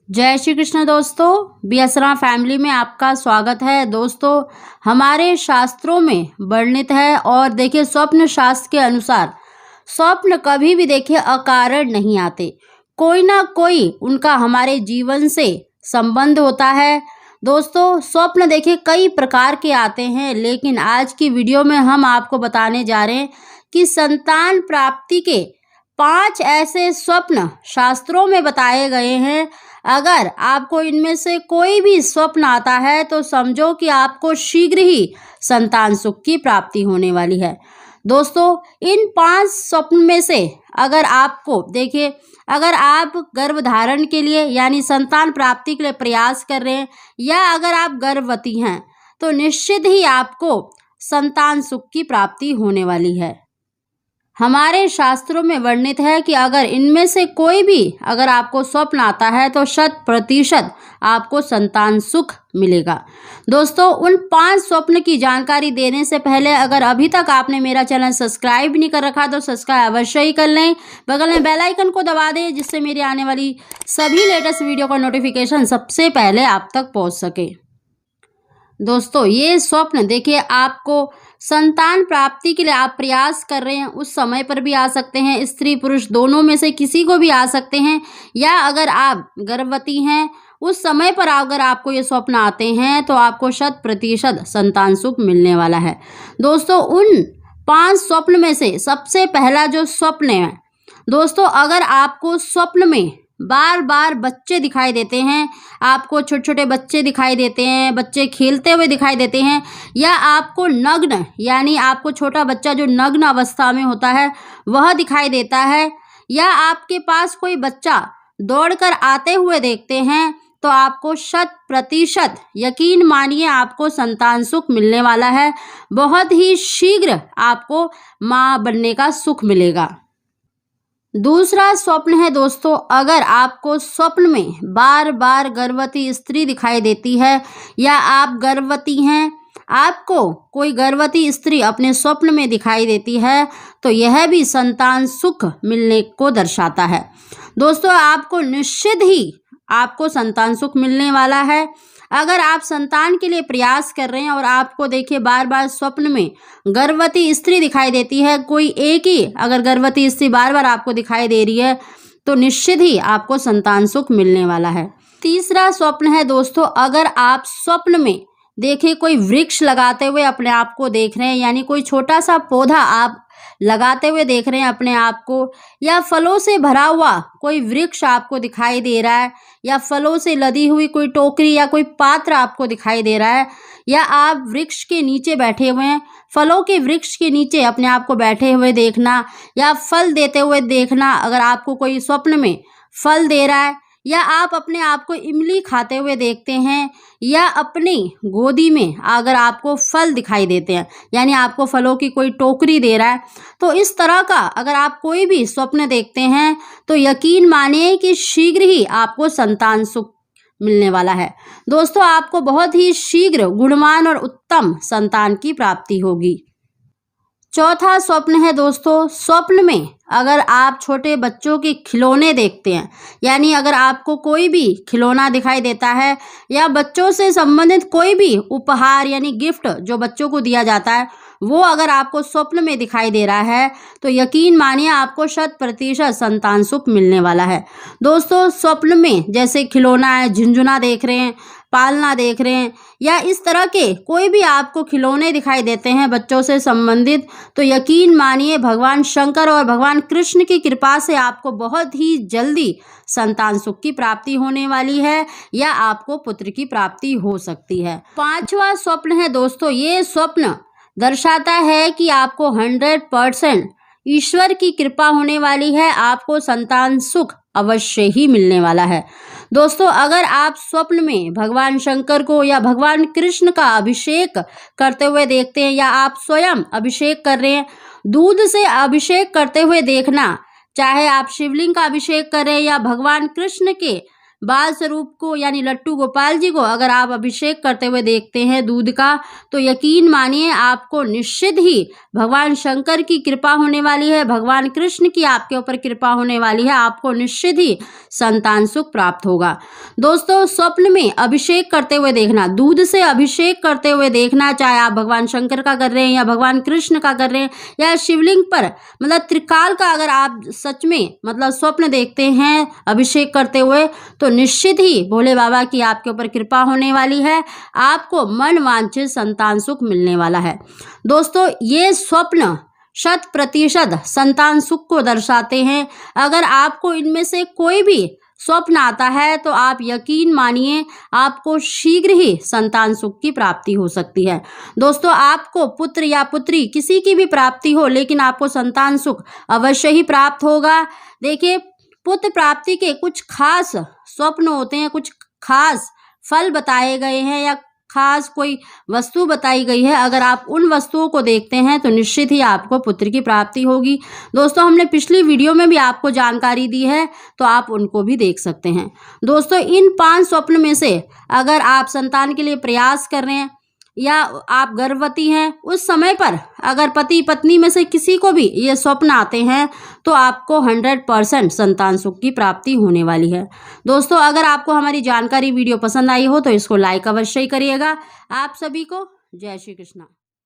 जय श्री कृष्ण दोस्तों, बीएसरा फैमिली में आपका स्वागत है। दोस्तों, हमारे शास्त्रों में वर्णित है और देखिए स्वप्न शास्त्र के अनुसार स्वप्न कभी भी देखिए अकारण नहीं आते, कोई ना कोई उनका हमारे जीवन से संबंध होता है। दोस्तों, स्वप्न देखिए कई प्रकार के आते हैं, लेकिन आज की वीडियो में हम आपको बताने जा रहे हैं कि संतान प्राप्ति के 5 ऐसे स्वप्न शास्त्रों में बताए गए हैं। अगर आपको इनमें से कोई भी स्वप्न आता है तो समझो कि आपको शीघ्र ही संतान सुख की प्राप्ति होने वाली है। दोस्तों, इन 5 स्वप्न में से अगर आपको देखिए, अगर आप गर्भधारण के लिए यानी संतान प्राप्ति के लिए प्रयास कर रहे हैं या अगर आप गर्भवती हैं तो निश्चित ही आपको संतान सुख की प्राप्ति होने वाली है। हमारे शास्त्रों में वर्णित है कि अगर इनमें से कोई भी अगर आपको स्वप्न आता है तो 100% आपको संतान सुख मिलेगा। दोस्तों, उन 5 स्वप्न की जानकारी देने से पहले अगर अभी तक आपने मेरा चैनल सब्सक्राइब नहीं कर रखा तो सब्सक्राइब अवश्य ही कर लें। बगल में बेल आइकन को दबा दें जिससे मेरी आने वाली सभी लेटेस्ट वीडियो का नोटिफिकेशन सबसे पहले आप तक पहुंच सके। दोस्तों, ये स्वप्न देखिए आपको संतान प्राप्ति के लिए आप प्रयास कर रहे हैं उस समय पर भी आ सकते हैं, स्त्री पुरुष दोनों में से किसी को भी आ सकते हैं, या अगर आप गर्भवती हैं उस समय पर अगर आपको ये स्वप्न आते हैं तो आपको 100% संतान सुख मिलने वाला है। दोस्तों, उन 5 स्वप्न में से सबसे पहला जो स्वप्न है दोस्तों, अगर आपको स्वप्न में बार बार बच्चे दिखाई देते हैं, आपको छोटे छोटे बच्चे दिखाई देते हैं, बच्चे खेलते हुए दिखाई देते हैं, या आपको नग्न यानी आपको छोटा बच्चा जो नग्न अवस्था में होता है वह दिखाई देता है, या आपके पास कोई बच्चा दौड़कर आते हुए देखते हैं तो आपको 100% यकीन मानिए आपको संतान सुख मिलने वाला है। बहुत ही शीघ्र आपको माँ बनने का सुख मिलेगा। दूसरा स्वप्न है दोस्तों, अगर आपको स्वप्न में बार बार गर्भवती स्त्री दिखाई देती है या आप गर्भवती हैं, आपको कोई गर्भवती स्त्री अपने स्वप्न में दिखाई देती है तो यह भी संतान सुख मिलने को दर्शाता है। दोस्तों, आपको निश्चित ही आपको संतान सुख मिलने वाला है। अगर आप संतान के लिए प्रयास कर रहे हैं और आपको देखिए बार बार स्वप्न में गर्भवती स्त्री दिखाई देती है, कोई एक ही अगर गर्भवती स्त्री बार बार आपको दिखाई दे रही है तो निश्चित ही आपको संतान सुख मिलने वाला है। तीसरा स्वप्न है दोस्तों, अगर आप स्वप्न में देखिए कोई वृक्ष लगाते हुए अपने आप को देख रहे हैं, यानी कोई छोटा सा पौधा आप लगाते हुए देख रहे हैं अपने आप को, या फलों से भरा हुआ कोई वृक्ष आपको दिखाई दे रहा है, या फलों से लदी हुई कोई टोकरी या कोई पात्र आपको दिखाई दे रहा है, या आप वृक्ष के नीचे बैठे हुए हैं, फलों के वृक्ष के नीचे अपने आप को बैठे हुए देखना, या फल देते हुए देखना, अगर आपको कोई स्वप्न में फल दे रहा है, या आप अपने आप को इमली खाते हुए देखते हैं, या अपनी गोदी में अगर आपको फल दिखाई देते हैं यानी आपको फलों की कोई टोकरी दे रहा है, तो इस तरह का अगर आप कोई भी स्वप्न देखते हैं तो यकीन मानिए कि शीघ्र ही आपको संतान सुख मिलने वाला है। दोस्तों, आपको बहुत ही शीघ्र गुणवान और उत्तम संतान की प्राप्ति होगी। चौथा स्वप्न है दोस्तों, स्वप्न में अगर आप छोटे बच्चों के खिलौने देखते हैं, यानी अगर आपको कोई भी खिलौना दिखाई देता है या बच्चों से संबंधित कोई भी उपहार यानी गिफ्ट जो बच्चों को दिया जाता है वो अगर आपको स्वप्न में दिखाई दे रहा है तो यकीन मानिए आपको 100% संतान सुख मिलने वाला है। दोस्तों, स्वप्न में जैसे खिलौना है, झुनझुना देख रहे हैं, पालना देख रहे हैं, या इस तरह के कोई भी आपको खिलौने दिखाई देते हैं बच्चों से संबंधित, तो यकीन मानिए भगवान शंकर और भगवान कृष्ण की कृपा से आपको बहुत ही जल्दी संतान सुख की प्राप्ति होने वाली है, या आपको पुत्र की प्राप्ति हो सकती है। 5वां स्वप्न है दोस्तों, ये स्वप्न दर्शाता है कि आपको 100% ईश्वर की कृपा होने वाली है, आपको संतान सुख अवश्य ही मिलने वाला है। दोस्तों, अगर आप स्वप्न में भगवान शंकर को या भगवान कृष्ण का अभिषेक करते हुए देखते हैं, या आप स्वयं अभिषेक कर रहे हैं, दूध से अभिषेक करते हुए देखना, चाहे आप शिवलिंग का अभिषेक करें या भगवान कृष्ण के बाल स्वरूप को यानी लट्टू गोपाल जी को अगर आप अभिषेक करते हुए देखते हैं दूध का, तो यकीन मानिए आपको निश्चित ही भगवान शंकर की कृपा होने वाली है, भगवान कृष्ण की आपके ऊपर कृपा होने वाली है, आपको निश्चित ही संतान सुख प्राप्त होगा। दोस्तों, स्वप्न में अभिषेक करते हुए देखना, दूध से अभिषेक करते हुए देखना, चाहे आप भगवान शंकर का कर रहे हैं या भगवान कृष्ण का कर रहे हैं या शिवलिंग पर मतलब त्रिकाल का अगर आप सच में मतलब स्वप्न देखते हैं अभिषेक करते हुए, तो निश्चित ही भोले बाबा की आपके ऊपर कृपा होने वाली है, आपको मन वांछित संतान सुख मिलने वाला है। दोस्तों, ये स्वप्न 100% संतान सुख को दर्शाते हैं। अगर आपको इनमें से कोई भी स्वप्न आता है तो आप यकीन मानिए आपको शीघ्र ही संतान सुख की प्राप्ति हो सकती है। दोस्तों, आपको पुत्र या पुत्री किसी की भी प्राप्ति हो, लेकिन आपको संतान सुख अवश्य ही प्राप्त होगा। देखिए, पुत्र प्राप्ति के कुछ खास स्वप्न होते हैं, कुछ खास फल बताए गए हैं या खास कोई वस्तु बताई गई है। अगर आप उन वस्तुओं को देखते हैं तो निश्चित ही आपको पुत्र की प्राप्ति होगी। दोस्तों, हमने पिछली वीडियो में भी आपको जानकारी दी है, तो आप उनको भी देख सकते हैं। दोस्तों, इन 5 स्वप्न में से अगर आप संतान के लिए प्रयास कर रहे हैं या आप गर्भवती हैं, उस समय पर अगर पति पत्नी में से किसी को भी ये स्वप्न आते हैं तो आपको 100% संतान सुख की प्राप्ति होने वाली है। दोस्तों, अगर आपको हमारी जानकारी वीडियो पसंद आई हो तो इसको लाइक अवश्य ही करिएगा। आप सभी को जय श्री कृष्णा।